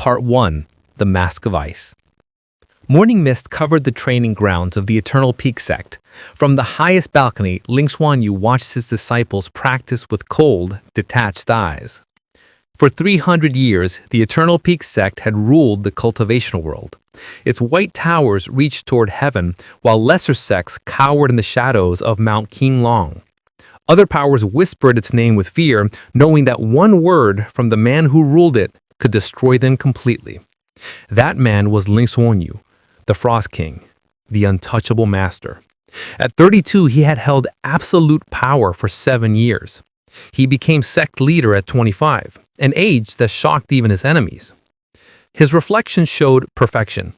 Part 1. The Mask of Ice. Morning mist covered the training grounds of the Eternal Peak Sect. From the highest balcony, Ling Xuanyu watched his disciples practice with cold, detached eyes. For 300 years, the Eternal Peak Sect had ruled the cultivation world. Its white towers reached toward heaven, while lesser sects cowered in the shadows of Mount Qinglong. Other powers whispered its name with fear, knowing that one word from the man who ruled it could destroy them completely. That man was Ling Xuanyu, the Frost King, the Untouchable Master. At 32, he had held absolute power for 7 years. He became sect leader at 25, an age that shocked even his enemies. His reflection showed perfection.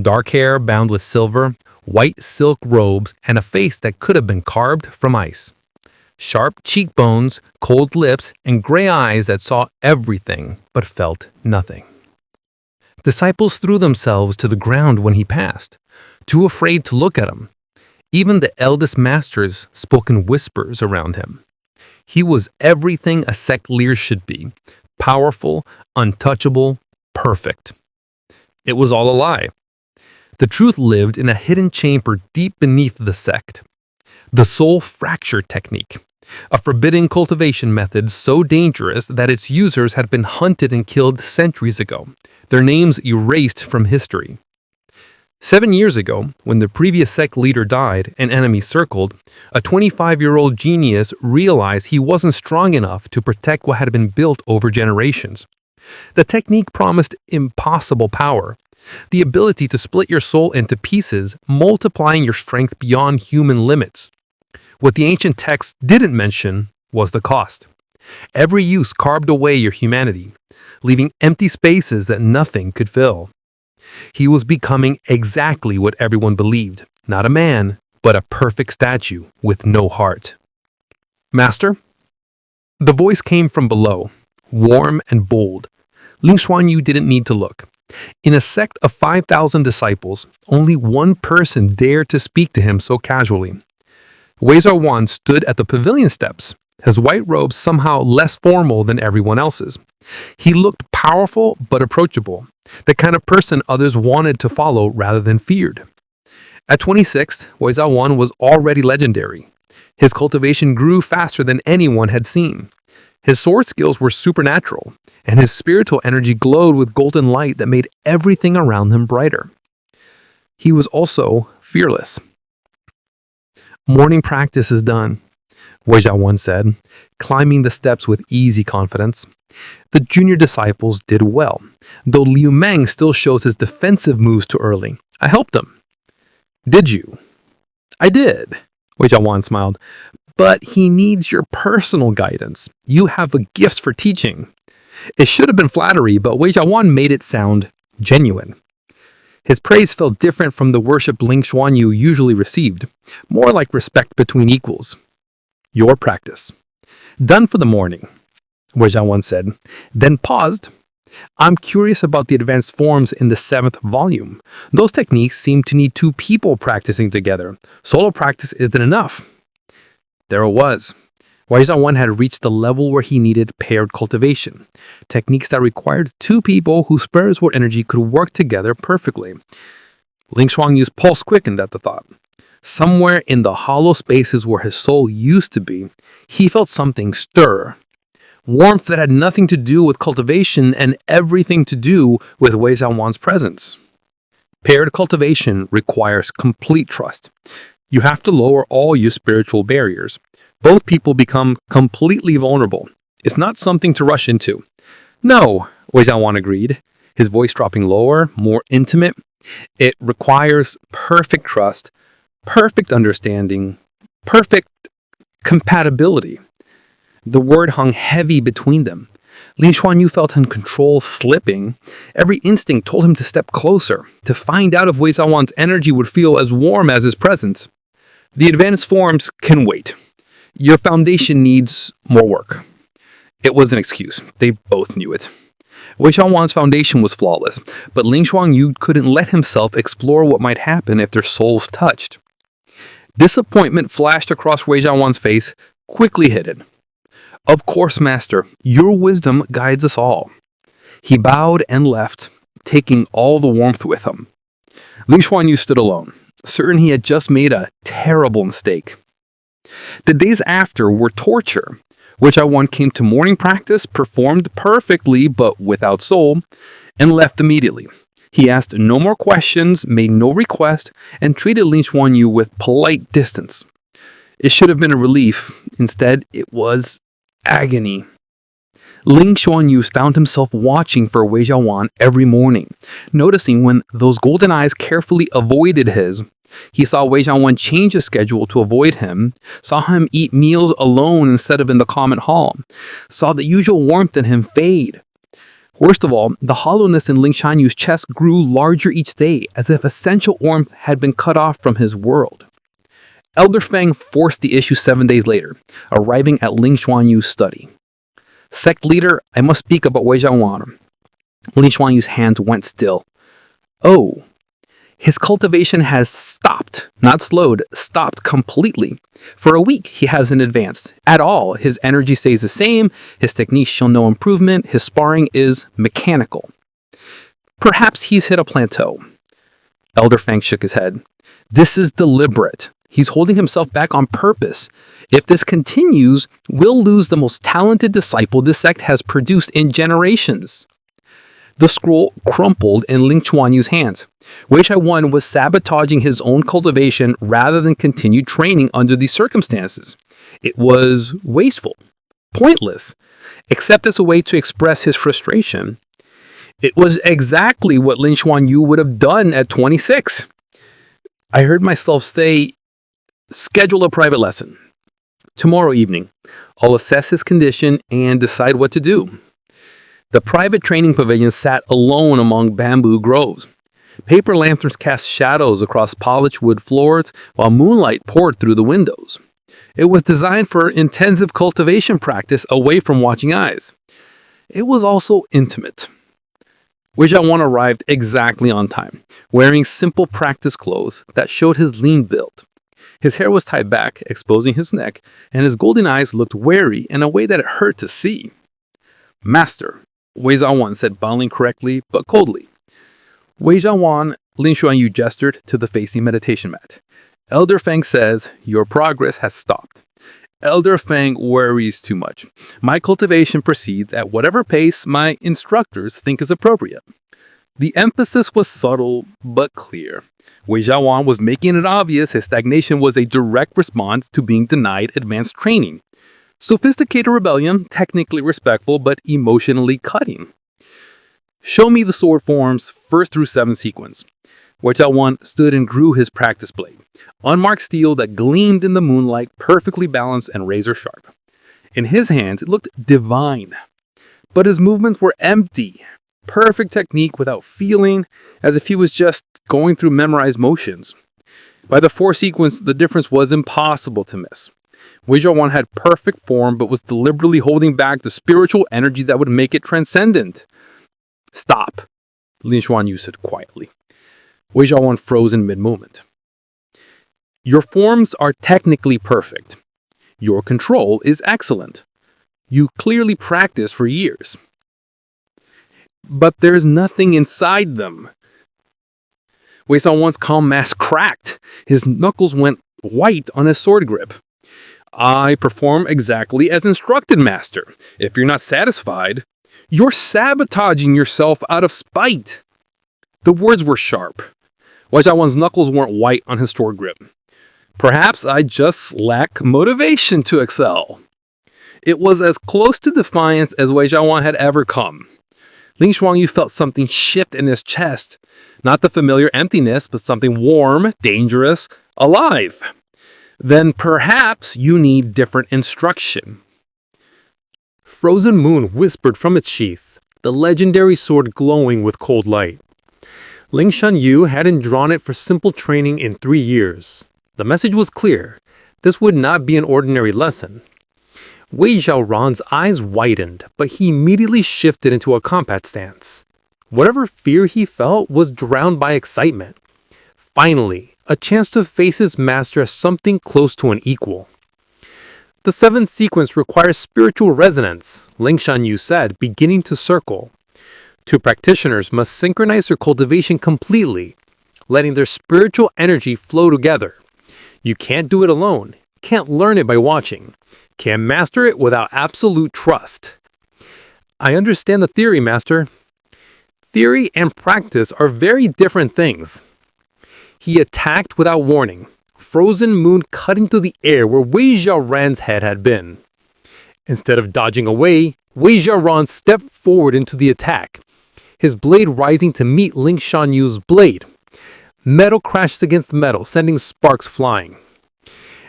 Dark hair bound with silver, white silk robes, and a face that could have been carved from ice. Sharp cheekbones, cold lips, and gray eyes that saw everything but felt nothing. Disciples threw themselves to the ground when he passed, too afraid to look at him. Even the eldest masters spoke in whispers around him. He was everything a sect leader should be: powerful, untouchable, perfect. It was all a lie. The truth lived in a hidden chamber deep beneath the sect. The soul fracture technique, a forbidden cultivation method so dangerous that its users had been hunted and killed centuries ago, their names erased from history. 7 years ago, when the previous sect leader died and enemies circled, a 25-year-old genius realized he wasn't strong enough to protect what had been built over generations. The technique promised impossible power, the ability to split your soul into pieces, multiplying your strength beyond human limits. What the ancient texts didn't mention was the cost. Every use carved away your humanity, leaving empty spaces that nothing could fill. He was becoming exactly what everyone believed, not a man, but a perfect statue with no heart. Master? The voice came from below, warm and bold. Ling Xuanyu didn't need to look. In a sect of 5,000 disciples, only one person dared to speak to him so casually. Wei Zhaoran stood at the pavilion steps, his white robe somehow less formal than everyone else's. He looked powerful but approachable, the kind of person others wanted to follow rather than feared. At 26, Wei Zhaoran was already legendary. His cultivation grew faster than anyone had seen. His sword skills were supernatural, and his spiritual energy glowed with golden light that made everything around him brighter. He was also fearless. Morning practice is done, Wei Zhaoran said, climbing the steps with easy confidence. The junior disciples did well, though Liu Meng still shows his defensive moves too early. I helped him. Did you? I did, Wei Zhaoran smiled. But he needs your personal guidance. You have a gift for teaching. It should have been flattery, but Wei Zhaoran made it sound genuine. His praise felt different from the worship Ling Xuanyu usually received, more like respect between equals. Your practice. Done for the morning, Wei Zhaoran said, then paused. I'm curious about the advanced forms in the 7th volume. Those techniques seem to need 2 people practicing together. Solo practice isn't enough. There it was. Wei Zhaoran had reached the level where he needed paired cultivation, techniques that required 2 people whose spiritual energy could work together perfectly. Ling Xuanyu's pulse quickened at the thought. Somewhere in the hollow spaces where his soul used to be, he felt something stir. Warmth that had nothing to do with cultivation and everything to do with Wei Zhaoran's presence. Paired cultivation requires complete trust. You have to lower all your spiritual barriers. Both people become completely vulnerable. It's not something to rush into. No, Wei Zhaoran agreed, his voice dropping lower, more intimate. It requires perfect trust, perfect understanding, perfect compatibility. The word hung heavy between them. Ling Xuanyu felt uncontrolled slipping. Every instinct told him to step closer, to find out if Wei Zhaoran's energy would feel as warm as his presence. The advanced forms can wait. Your foundation needs more work. It was an excuse. They both knew it. Wei Zhaoran's foundation was flawless, but Ling Xuanyu couldn't let himself explore what might happen if their souls touched. Disappointment flashed across Wei Zhaoran's face, quickly hidden. Of course, Master, your wisdom guides us all. He bowed and left, taking all the warmth with him. Ling Xuanyu stood alone, certain he had just made a terrible mistake. The days after were torture. Wei Zhaoran came to morning practice, performed perfectly but without soul, and left immediately. He asked no more questions, made no request, and treated Ling Xuanyu with polite distance. It should have been a relief. Instead, it was agony. Ling Xuanyu found himself watching for Wei Zhaoran every morning, noticing when those golden eyes carefully avoided his. He saw Wei Zhaoran change his schedule to avoid him, saw him eat meals alone instead of in the common hall, saw the usual warmth in him fade. Worst of all, the hollowness in Ling Xuanyu's chest grew larger each day, as if essential warmth had been cut off from his world. Elder Feng forced the issue 7 days later, arriving at Ling Xuanyu's study. Sect leader, I must speak about Wei Zhaoran. Ling Xuanyu's hands went still. Oh. His cultivation has stopped, not slowed, stopped completely. For a week, he hasn't advanced at all. His energy stays the same, his techniques show no improvement, his sparring is mechanical. Perhaps he's hit a plateau. Elder Feng shook his head. This is deliberate. He's holding himself back on purpose. If this continues, we'll lose the most talented disciple this sect has produced in generations. The scroll crumpled in Ling Xuanyu's hands. Wei Zhaoran was sabotaging his own cultivation rather than continue training under these circumstances. It was wasteful, pointless, except as a way to express his frustration. It was exactly what Ling Xuanyu would have done at 26. I heard myself say, schedule a private lesson. Tomorrow evening, I'll assess his condition and decide what to do. The private training pavilion sat alone among bamboo groves. Paper lanterns cast shadows across polished wood floors while moonlight poured through the windows. It was designed for intensive cultivation practice away from watching eyes. It was also intimate. Wei Zhaoran arrived exactly on time, wearing simple practice clothes that showed his lean build. His hair was tied back, exposing his neck, and his golden eyes looked wary in a way that it hurt to see. Master, Wei Zhaoran said, bowing correctly but coldly. Wei Zhaoran, Ling Xuanyu gestured to the facing meditation mat. Elder Feng says, your progress has stopped. Elder Feng worries too much. My cultivation proceeds at whatever pace my instructors think is appropriate. The emphasis was subtle but clear. Wei Zhaoran was making it obvious his stagnation was a direct response to being denied advanced training. Sophisticated rebellion, technically respectful but emotionally cutting. Show me the sword forms 1st through 7 sequence. Wei Zhaoran stood and grew his practice blade. Unmarked steel that gleamed in the moonlight, perfectly balanced and razor sharp. In his hands, it looked divine. But his movements were empty. Perfect technique without feeling, as if he was just going through memorized motions. By the 4th sequence, the difference was impossible to miss. Wei Zhaoran had perfect form, but was deliberately holding back the spiritual energy that would make it transcendent. Stop, Ling Xuanyu said quietly. Wei Zhaoran froze in mid-movement. Your forms are technically perfect. Your control is excellent. You clearly practiced for years. But there's nothing inside them. Wei Zhaoran's calm mask cracked. His knuckles went white on his sword grip. I perform exactly as instructed, master. If you're not satisfied, you're sabotaging yourself out of spite. The words were sharp. Wei Zhaoran's knuckles weren't white on his sword grip. Perhaps I just lack motivation to excel. It was as close to defiance as Wei Zhaoran had ever come. Ling Xuanyu felt something shift in his chest. Not the familiar emptiness, but something warm, dangerous, alive. Then perhaps you need different instruction. Frozen moon whispered from its sheath, the legendary sword glowing with cold light. Ling Xuanyu hadn't drawn it for simple training in 3 years. The message was clear. This would not be an ordinary lesson. Wei Zhaoran's eyes widened, but he immediately shifted into a combat stance. Whatever fear he felt was drowned by excitement. Finally, a chance to face his master as something close to an equal. The 7th sequence requires spiritual resonance, Ling Xuanyu said, beginning to circle. Two practitioners must synchronize their cultivation completely, letting their spiritual energy flow together. You can't do it alone, can't learn it by watching, can't master it without absolute trust. I understand the theory, Master. Theory and practice are very different things. He attacked without warning, frozen moon cutting through the air where Wei Zhaoran's head had been. Instead of dodging away, Wei Zhaoran stepped forward into the attack, his blade rising to meet Ling Xuanyu's blade. Metal crashed against metal, sending sparks flying.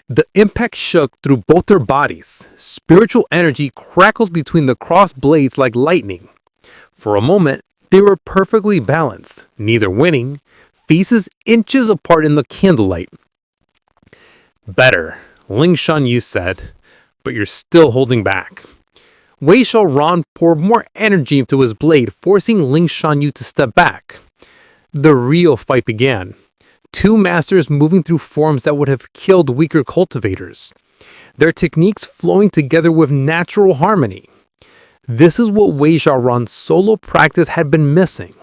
The impact shook through both their bodies. Spiritual energy crackled between the crossed blades like lightning. For a moment, they were perfectly balanced, neither winning, faces inches apart in the candlelight. Better, Ling Xuanyu said, but you're still holding back. Wei Zhaoran poured more energy into his blade, forcing Ling Xuanyu to step back. The real fight began. Two masters moving through forms that would have killed weaker cultivators. Their techniques flowing together with natural harmony. This is what Wei Zhaoran's solo practice had been missing.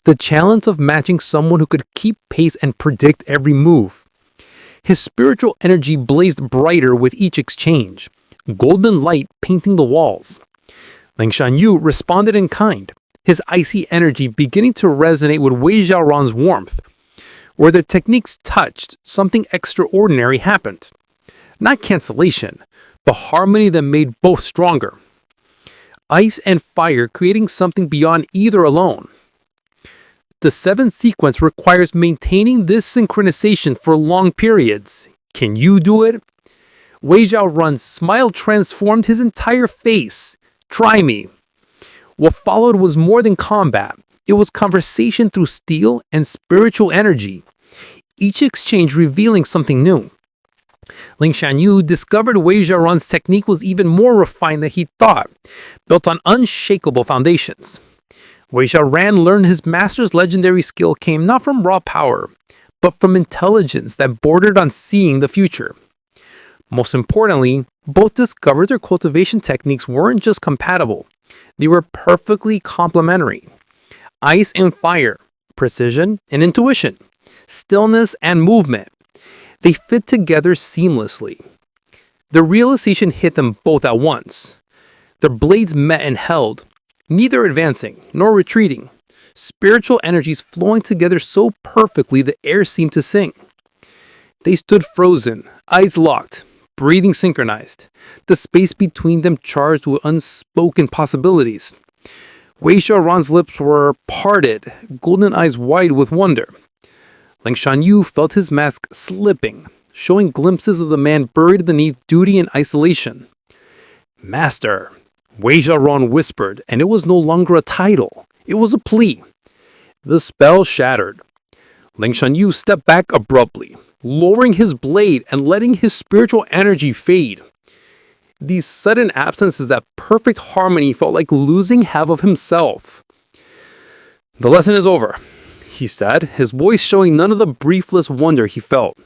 The challenge of matching someone who could keep pace and predict every move. His spiritual energy blazed brighter with each exchange, golden light painting the walls. Ling Xuanyu responded in kind, his icy energy beginning to resonate with Wei Zhaoran's warmth. Where their techniques touched, something extraordinary happened. Not cancellation, but harmony that made both stronger. Ice and fire creating something beyond either alone. The 7th sequence requires maintaining this synchronization for long periods. Can you do it? Wei Zhaoran's smile transformed his entire face. Try me. What followed was more than combat. It was conversation through steel and spiritual energy, each exchange revealing something new. Ling Xuanyu discovered Wei Zhaoran's technique was even more refined than he thought, built on unshakable foundations. Wei Zhaoran learned his master's legendary skill came not from raw power, but from intelligence that bordered on seeing the future. Most importantly, both discovered their cultivation techniques weren't just compatible, they were perfectly complementary. Ice and fire, precision and intuition, stillness and movement. They fit together seamlessly. The realization hit them both at once. Their blades met and held, neither advancing nor retreating, spiritual energies flowing together so perfectly the air seemed to sing. They stood frozen, eyes locked, breathing synchronized, the space between them charged with unspoken possibilities. Wei Zhaoran's lips were parted, golden eyes wide with wonder. Ling Xuanyu felt his mask slipping, showing glimpses of the man buried beneath duty and isolation. Master, Wei Zhaoran whispered, and it was no longer a title. It was a plea. The spell shattered. Ling Xuanyu stepped back abruptly, lowering his blade and letting his spiritual energy fade. These sudden absences, that perfect harmony, felt like losing half of himself. The lesson is over, he said, his voice showing none of the briefless wonder he felt.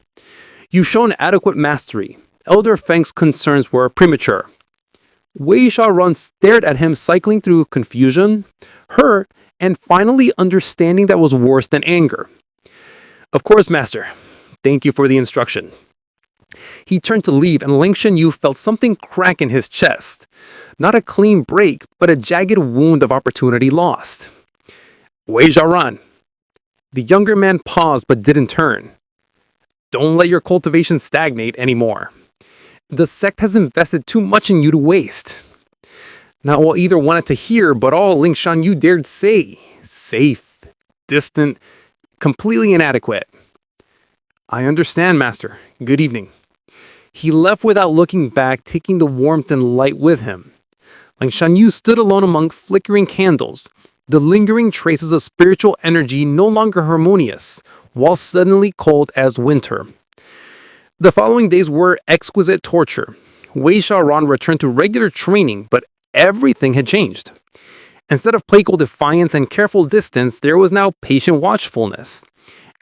You've shown adequate mastery. Elder Feng's concerns were premature. Wei Zhaoran stared at him, cycling through confusion, hurt, and finally understanding that was worse than anger. Of course, Master. Thank you for the instruction. He turned to leave, and Ling Xuanyu felt something crack in his chest. Not a clean break, but a jagged wound of opportunity lost. Wei Zhaoran. The younger man paused but didn't turn. Don't let your cultivation stagnate anymore. The sect has invested too much in you to waste. Not what either wanted to hear, but all Ling Xuanyu dared say. Safe, distant, completely inadequate. I understand, Master. Good evening. He left without looking back, taking the warmth and light with him. Ling Xuanyu stood alone among flickering candles, the lingering traces of spiritual energy no longer harmonious, while suddenly cold as winter. The following days were exquisite torture. Wei Zhaoran returned to regular training, but everything had changed. Instead of playful defiance and careful distance, there was now patient watchfulness,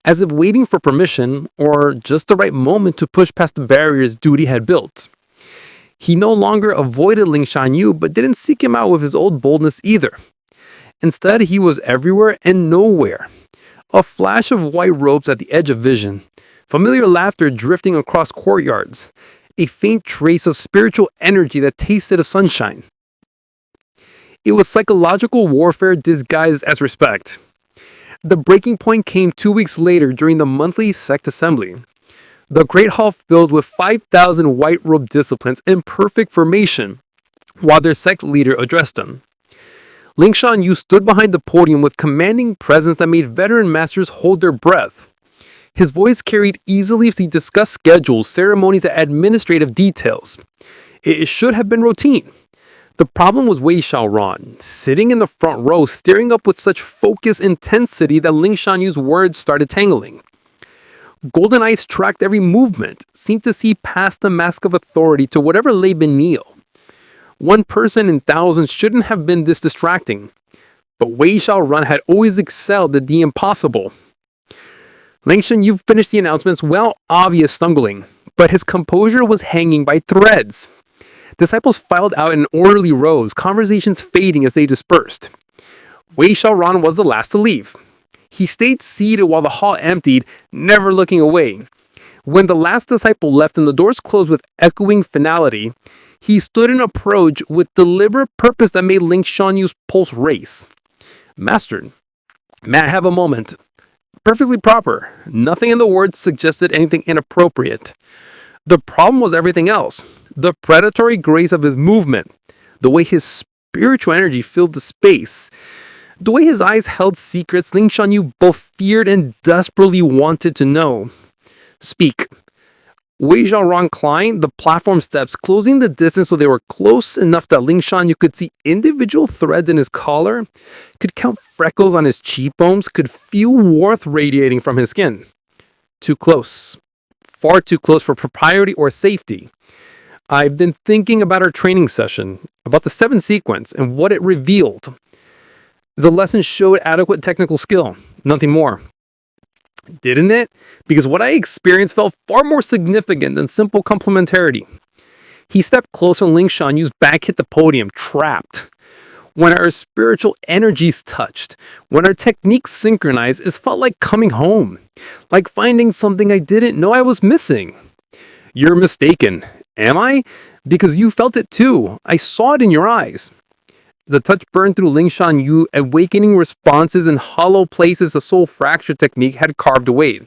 as if waiting for permission or just the right moment to push past the barriers duty had built. He no longer avoided Ling Xuanyu, but didn't seek him out with his old boldness either. Instead, he was everywhere and nowhere. A flash of white robes at the edge of vision, familiar laughter drifting across courtyards, a faint trace of spiritual energy that tasted of sunshine. It was psychological warfare disguised as respect. The breaking point came 2 weeks later during the monthly Sect assembly. The great hall filled with 5,000 white-robed disciplines in perfect formation, while their Sect leader addressed them. Ling Xuanyu stood behind the podium with commanding presence that made veteran masters hold their breath. His voice carried easily as he discussed schedules, ceremonies, and administrative details. It should have been routine. The problem was Wei Zhaoran, sitting in the front row, staring up with such focused intensity that Ling Xuanyu's words started tangling. Golden eyes tracked every movement, seemed to see past the mask of authority to whatever lay beneath. One person in thousands shouldn't have been this distracting, but Wei Zhaoran had always excelled at the impossible. Ling Xuanyu finished the announcements well obvious stumbling, but his composure was hanging by threads. Disciples filed out in orderly rows, conversations fading as they dispersed. Wei Zhaoran was the last to leave. He stayed seated while the hall emptied, never looking away. When the last disciple left and the doors closed with echoing finality, he stood in approach with deliberate purpose that made Ling Xuanyu's pulse race. Master, may I have a moment? Perfectly proper. Nothing in the words suggested anything inappropriate. The problem was everything else. The predatory grace of his movement, the way his spiritual energy filled the space, the way his eyes held secrets Ling Xuanyu both feared and desperately wanted to know. Speak. Wei Zhaoran climbed the platform steps, closing the distance so they were close enough that Ling Xuanyu could see individual threads in his collar, could count freckles on his cheekbones, could feel warmth radiating from his skin. Too close. Far too close for propriety or safety. I've been thinking about our training session, about the 7 sequence and what it revealed. The lesson showed adequate technical skill, nothing more. Didn't it? Because what I experienced felt far more significant than simple complementarity. He stepped closer and Ling Xuanyu's back hit the podium, trapped. When our spiritual energies touched, when our techniques synchronized, it felt like coming home, like finding something I didn't know I was missing. You're mistaken. Am I? Because you felt it too. I saw it in your eyes. The touch burned through Ling Xuanyu, awakening responses in hollow places the soul fracture technique had carved away.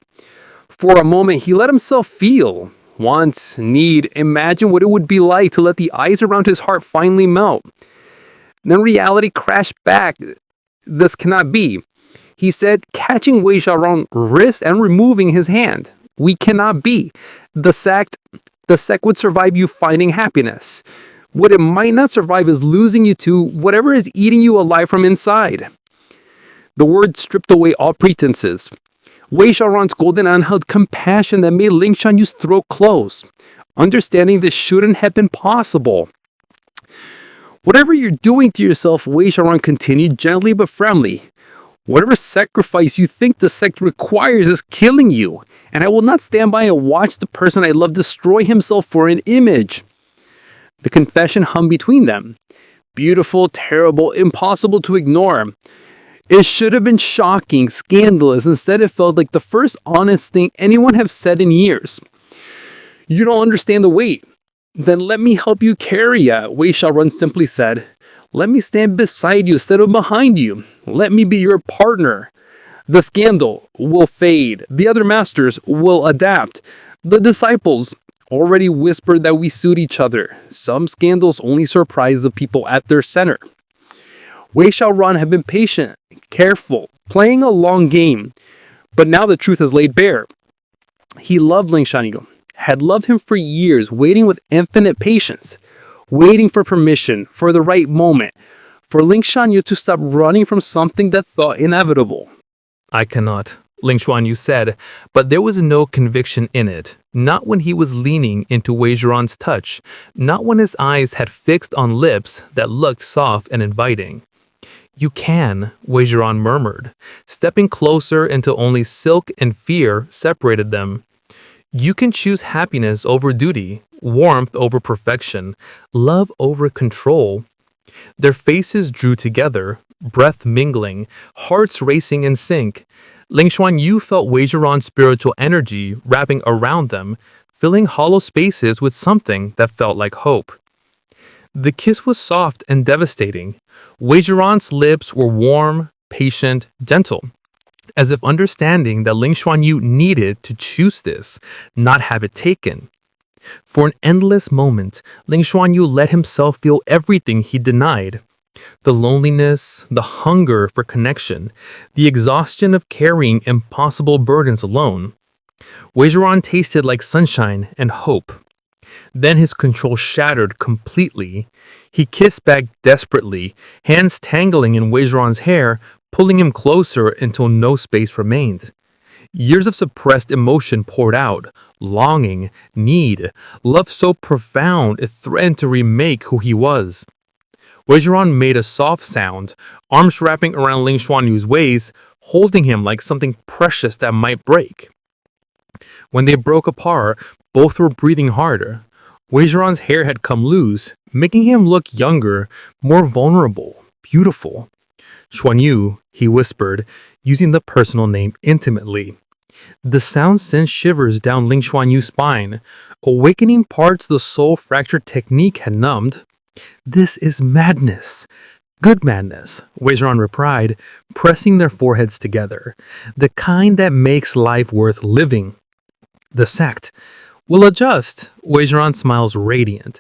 For a moment, he let himself feel, want, need, imagine what it would be like to let the ice around his heart finally melt. Then reality crashed back. This cannot be. He said, catching Wei Zhaoran's wrist and removing his hand. We cannot be. The sect would survive you finding happiness. What it might not survive is losing you to whatever is eating you alive from inside. The word stripped away all pretenses. Wei Zhaoran's golden eye held compassion that made Ling Xuanyu's throat close, understanding this shouldn't have been possible. Whatever you're doing to yourself, Wei Zhaoran continued gently but firmly. Whatever sacrifice you think the sect requires is killing you, and I will not stand by and watch the person I love destroy himself for an image. The confession hung between them. Beautiful, terrible, impossible to ignore. It should have been shocking, scandalous. Instead, it felt like the first honest thing anyone have said in years. You don't understand the weight. Then let me help you carry it, Wei Zhaoran simply said. Let me stand beside you instead of behind you. Let me be your partner. The scandal will fade. The other masters will adapt. The disciples already whispered that we suit each other. Some scandals only surprise the people at their center. Wei Zhaoran had been patient, careful, playing a long game. But now the truth is laid bare. He loved Ling Xuanyu, had loved him for years, waiting with infinite patience, waiting for permission, for the right moment, for Ling Xuanyu to stop running from something that felt inevitable. I cannot, Ling Xuanyu said, but there was no conviction in it. Not when he was leaning into Wei Zhaoran's touch, not when his eyes had fixed on lips that looked soft and inviting. You can, Wei Zhaoran murmured, stepping closer until only silk and fear separated them. You can choose happiness over duty, warmth over perfection, love over control. Their faces drew together, breath mingling, hearts racing in sync. Ling Xuanyu felt Wei Zhaoran's spiritual energy wrapping around them, filling hollow spaces with something that felt like hope. The kiss was soft and devastating. Wei Zhaoran's lips were warm, patient, gentle, as if understanding that Ling Xuanyu needed to choose this, not have it taken. For an endless moment, Ling Xuanyu let himself feel everything he denied. The loneliness, the hunger for connection, the exhaustion of carrying impossible burdens alone. Wei Zhaoran tasted like sunshine and hope. Then his control shattered completely. He kissed back desperately, hands tangling in Wei Zhaoran's hair, pulling him closer until no space remained. Years of suppressed emotion poured out, longing, need, love so profound it threatened to remake who he was. Wei Zhaoran made a soft sound, arms wrapping around Ling Xuanyu's waist, holding him like something precious that might break. When they broke apart, both were breathing harder. Wei Zhaoran's hair had come loose, making him look younger, more vulnerable, beautiful. Xuanyu, he whispered, using the personal name intimately. The sound sent shivers down Ling Xuanyu's spine, awakening parts the soul fracture technique had numbed. This is madness. Good madness, Wei Zhaoran replied, pressing their foreheads together. The kind that makes life worth living. The Sect will adjust. Wei Zhaoran smiles radiant.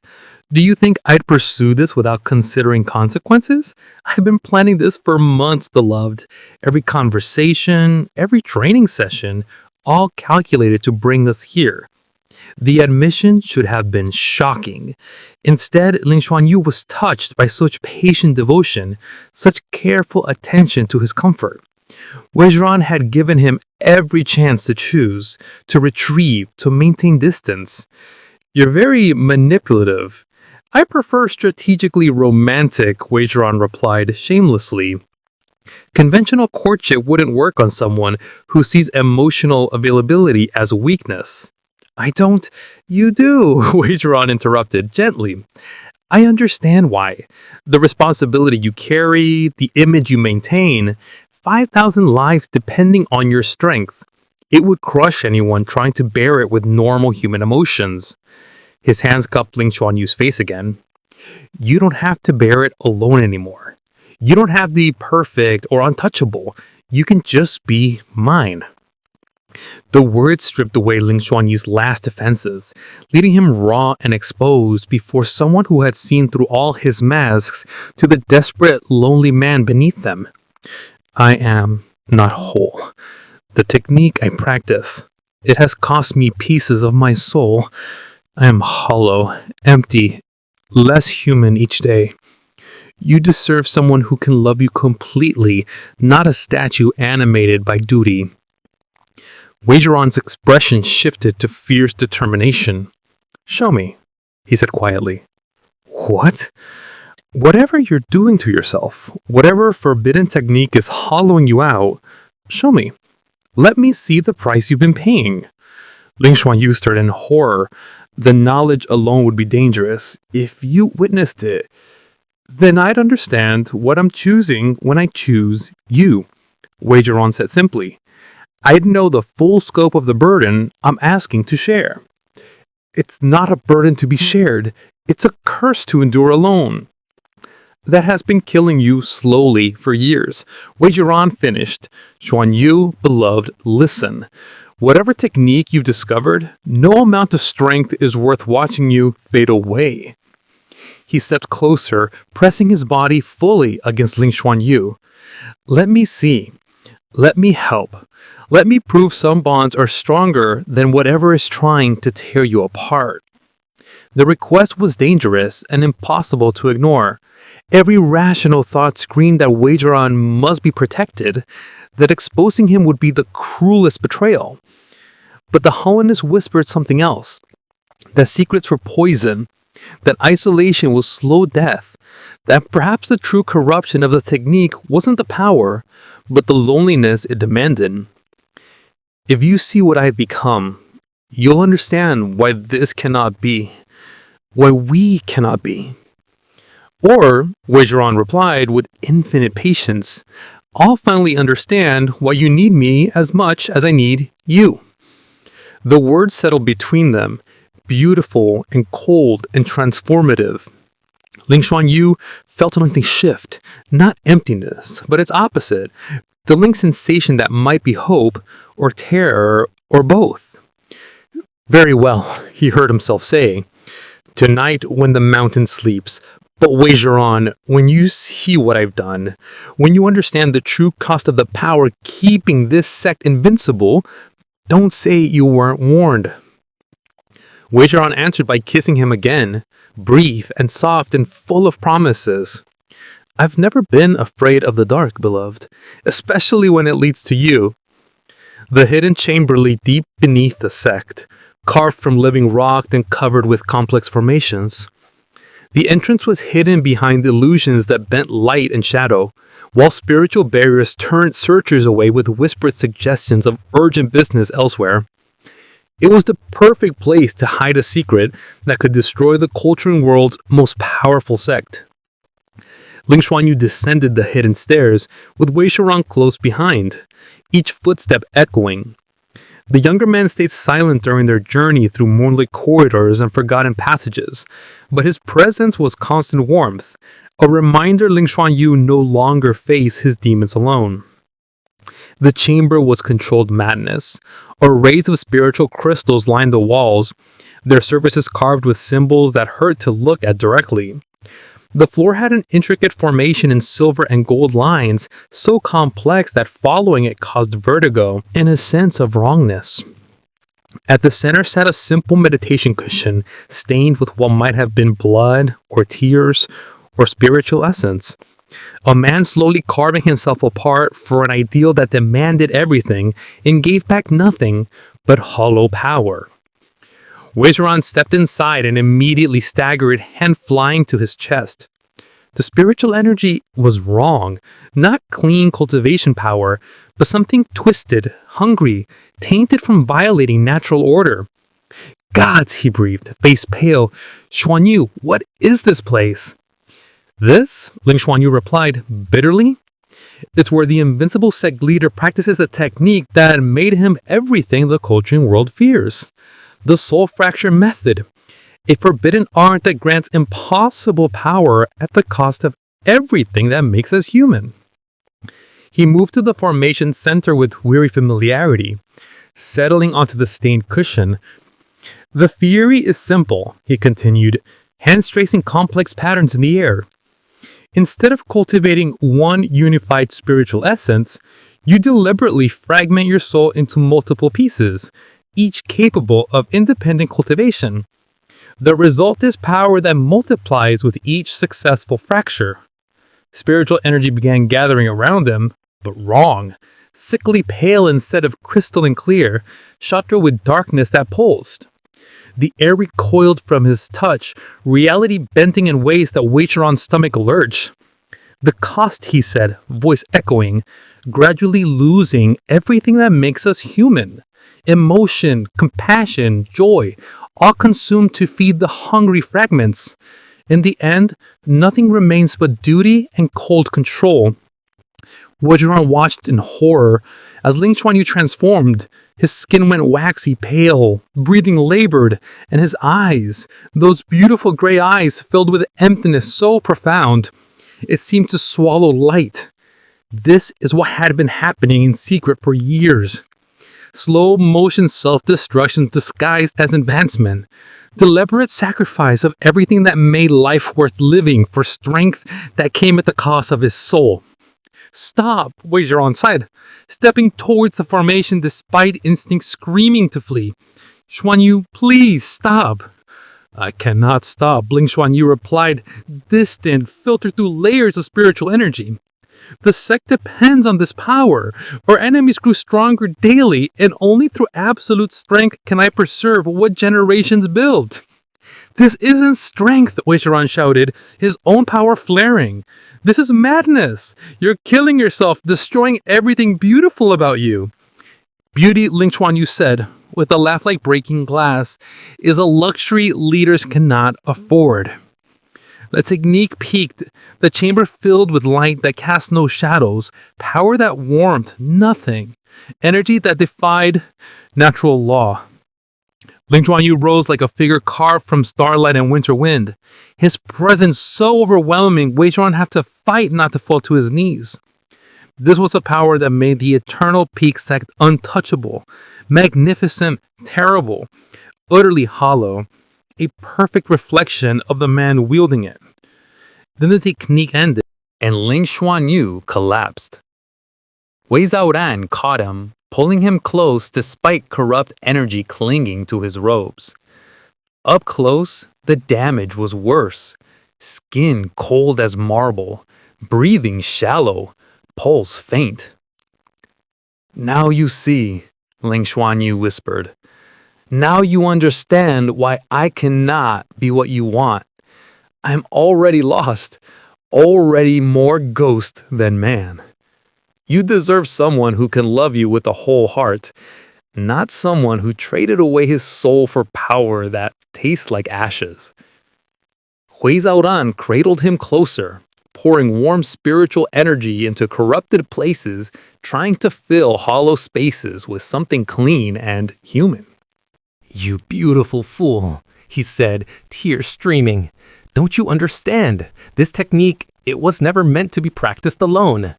Do you think I'd pursue this without considering consequences? I've been planning this for months, beloved. Every conversation, every training session, all calculated to bring us here. The admission should have been shocking. Instead, Ling Xuanyu was touched by such patient devotion, such careful attention to his comfort. Wei Zhaoran had given him every chance to choose, to retrieve, to maintain distance. You're very manipulative. I prefer strategically romantic, Wei Zhaoran replied shamelessly. Conventional courtship wouldn't work on someone who sees emotional availability as weakness. I don't. You do, Wei Zhaoran interrupted gently. I understand why. The responsibility you carry, the image you maintain, 5,000 lives depending on your strength. It would crush anyone trying to bear it with normal human emotions. His hands cupped Ling Xuanyu's face again. You don't have to bear it alone anymore. You don't have to be perfect or untouchable. You can just be mine. The words stripped away Ling Xuanyu's last defenses, leaving him raw and exposed before someone who had seen through all his masks to the desperate, lonely man beneath them. I am not whole. The technique I practice, it has cost me pieces of my soul. I am hollow, empty, less human each day. You deserve someone who can love you completely, not a statue animated by duty. Wei Zhaoran's expression shifted to fierce determination. Show me, he said quietly. What? Whatever you're doing to yourself, whatever forbidden technique is hollowing you out, show me. Let me see the price you've been paying. Ling Xuanyu stared in horror. The knowledge alone would be dangerous. If you witnessed it, then I'd understand what I'm choosing when I choose you, Wei Zhaoran said simply. I'd know the full scope of the burden I'm asking to share. It's not a burden to be shared. It's a curse to endure alone. That has been killing you slowly for years. Wei Zhaoran finished. Xuanyu, beloved, listen. Whatever technique you've discovered, no amount of strength is worth watching you fade away. He stepped closer, pressing his body fully against Ling Xuanyu. Let me see. Let me help. Let me prove some bonds are stronger than whatever is trying to tear you apart. The request was dangerous and impossible to ignore. Every rational thought screamed that Wei Zhaoran must be protected, that exposing him would be the cruelest betrayal. But the holiness whispered something else, that secrets were poison, that isolation was slow death, that perhaps the true corruption of the technique wasn't the power, but the loneliness it demanded. If you see what I've become, you'll understand why this cannot be, why we cannot be. Or, Wei Zhaoran replied with infinite patience, I'll finally understand why you need me as much as I need you. The words settled between them, beautiful and cold and transformative. Ling Xuanyu felt something shift, not emptiness, but its opposite, the Ling sensation that might be hope or terror or both. Very well, he heard himself say. Tonight when the mountain sleeps, but Wei Zhaoran, when you see what I've done, when you understand the true cost of the power keeping this sect invincible, don't say you weren't warned. Wei Zhaoran answered by kissing him again, brief and soft and full of promises. I've never been afraid of the dark, beloved, especially when it leads to you. The hidden chamber lay deep beneath the sect, carved from living rock and covered with complex formations. The entrance was hidden behind illusions that bent light and shadow, while spiritual barriers turned searchers away with whispered suggestions of urgent business elsewhere. It was the perfect place to hide a secret that could destroy the culturing world's most powerful sect. Ling Xuanyu descended the hidden stairs, with Wei Zhaoran close behind, each footstep echoing. The younger man stayed silent during their journey through moonlit corridors and forgotten passages, but his presence was constant warmth, a reminder Ling Xuanyu no longer faced his demons alone. The chamber was controlled madness. Arrays of spiritual crystals lined the walls, their surfaces carved with symbols that hurt to look at directly. The floor had an intricate formation in silver and gold lines, so complex that following it caused vertigo and a sense of wrongness. At the center sat a simple meditation cushion, stained with what might have been blood, or tears, or spiritual essence. A man slowly carving himself apart for an ideal that demanded everything and gave back nothing but hollow power. Wei Zhaoran stepped inside and immediately staggered, hand flying to his chest. The spiritual energy was wrong, not clean cultivation power, but something twisted, hungry, tainted from violating natural order. Gods, he breathed, face pale. Xuanyu, what is this place? This, Ling Xuanyu replied bitterly, it's where the invincible sect leader practices a technique that made him everything the culturing world fears. The soul fracture method, a forbidden art that grants impossible power at the cost of everything that makes us human. He moved to the formation center with weary familiarity, settling onto the stained cushion. The theory is simple, he continued, hands tracing complex patterns in the air. Instead of cultivating one unified spiritual essence, you deliberately fragment your soul into multiple pieces, each capable of independent cultivation. The result is power that multiplies with each successful fracture. Spiritual energy began gathering around him, but wrong. Sickly pale instead of crystalline clear, shot through with darkness that pulsed. The air recoiled from his touch, reality bending in ways that Wei Zhaoran's stomach lurched. The cost, he said, voice echoing, gradually losing everything that makes us human. Emotion, compassion, joy, all consumed to feed the hungry fragments. In the end, nothing remains but duty and cold control. Wei Zhaoran watched in horror as Ling Xuanyu transformed. His skin went waxy pale, breathing labored, and his eyes, those beautiful gray eyes filled with emptiness so profound, it seemed to swallow light. This is what had been happening in secret for years. Slow motion self-destruction disguised as advancement. Deliberate sacrifice of everything that made life worth living for strength that came at the cost of his soul. Stop, Wei Zhaoran said, stepping towards the formation despite instinct screaming to flee. Xuanyu, please stop. I cannot stop, Ling Xuanyu replied, distant, filtered through layers of spiritual energy. The sect depends on this power. Our enemies grew stronger daily, and only through absolute strength can I preserve what generations built. This isn't strength, Wei Zhaoran shouted, his own power flaring. This is madness. You're killing yourself, destroying everything beautiful about you. Beauty, Ling Xuanyu said, with a laugh like breaking glass, is a luxury leaders cannot afford. The technique peaked, the chamber filled with light that cast no shadows, power that warmed nothing, energy that defied natural law. Ling Xuanyu rose like a figure carved from starlight and winter wind. His presence so overwhelming, Wei Zhaoran had to fight not to fall to his knees. This was a power that made the Eternal Peak Sect untouchable, magnificent, terrible, utterly hollow, a perfect reflection of the man wielding it. Then the technique ended, and Ling Xuanyu collapsed. Wei Zhaoran caught him, pulling him close despite corrupt energy clinging to his robes. Up close, the damage was worse. Skin cold as marble, breathing shallow, pulse faint. "Now you see," Ling Xuanyu whispered. "Now you understand why I cannot be what you want. I'm already lost, already more ghost than man. You deserve someone who can love you with a whole heart, not someone who traded away his soul for power that tastes like ashes." Wei Zhaoran cradled him closer, pouring warm spiritual energy into corrupted places, trying to fill hollow spaces with something clean and human. "You beautiful fool," he said, tears streaming. "Don't you understand? This technique, it was never meant to be practiced alone."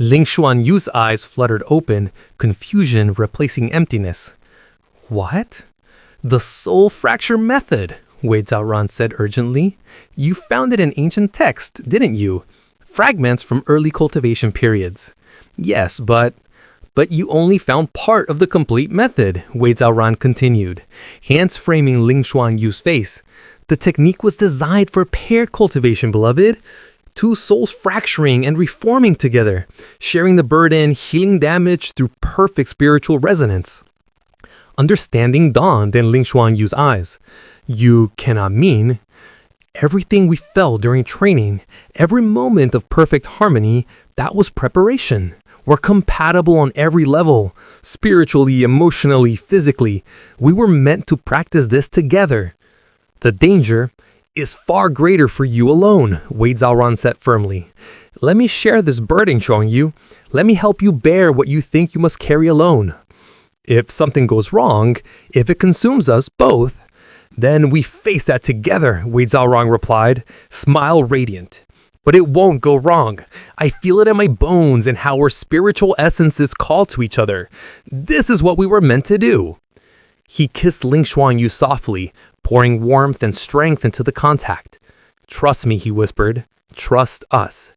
Ling Xuanyu's eyes fluttered open, confusion replacing emptiness. "What? The soul fracture method," Wei Zhaoran said urgently. "You found it in ancient text, didn't you? Fragments from early cultivation periods." "Yes, but you only found part of the complete method," Wei Zhaoran continued, hands framing Ling Xuanyu's face. "The technique was designed for paired cultivation, beloved. Two souls fracturing and reforming together, sharing the burden, healing damage through perfect spiritual resonance." Understanding dawned in Ling Xuanyu's eyes. "You cannot mean everything we felt during training, every moment of perfect harmony, that was preparation. We're compatible on every level, spiritually, emotionally, physically. We were meant to practice this together. The danger is far greater for you alone," Wei Zhaoran said firmly. "Let me share this burden, Xuanyu. Let me help you bear what you think you must carry alone. If something goes wrong, if it consumes us both, then we face that together," Wei Zhaoran replied, smile radiant. "But it won't go wrong. I feel it in my bones and how our spiritual essences call to each other. This is what we were meant to do." He kissed Ling Xuanyu softly, pouring warmth and strength into the contact. "Trust me," he whispered. "Trust us.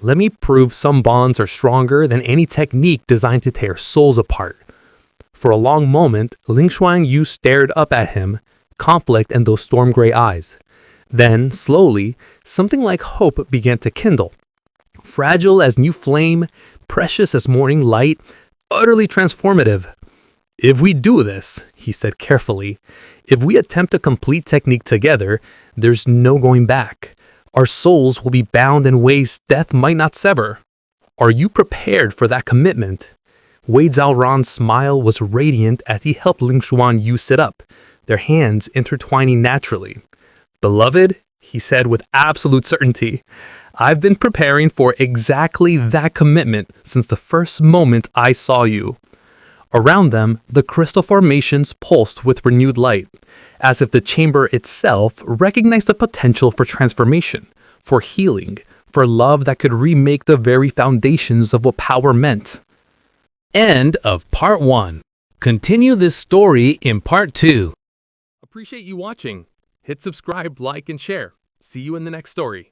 Let me prove some bonds are stronger than any technique designed to tear souls apart." For a long moment, Ling Xuanyu stared up at him, conflict in those storm gray eyes. Then, slowly, something like hope began to kindle. Fragile as new flame, precious as morning light, utterly transformative. "If we do this," he said carefully, "if we attempt a complete technique together, there's no going back. Our souls will be bound in ways death might not sever. Are you prepared for that commitment?" Wei Zhaoran's smile was radiant as he helped Ling Xuanyu sit up, their hands intertwining naturally. "Beloved," he said with absolute certainty, "I've been preparing for exactly that commitment since the first moment I saw you." Around them, the crystal formations pulsed with renewed light, as if the chamber itself recognized the potential for transformation, for healing, for love that could remake the very foundations of what power meant. End of part 1. Continue this story in part 2. Appreciate you watching. Hit subscribe, like, and share. See you in the next story.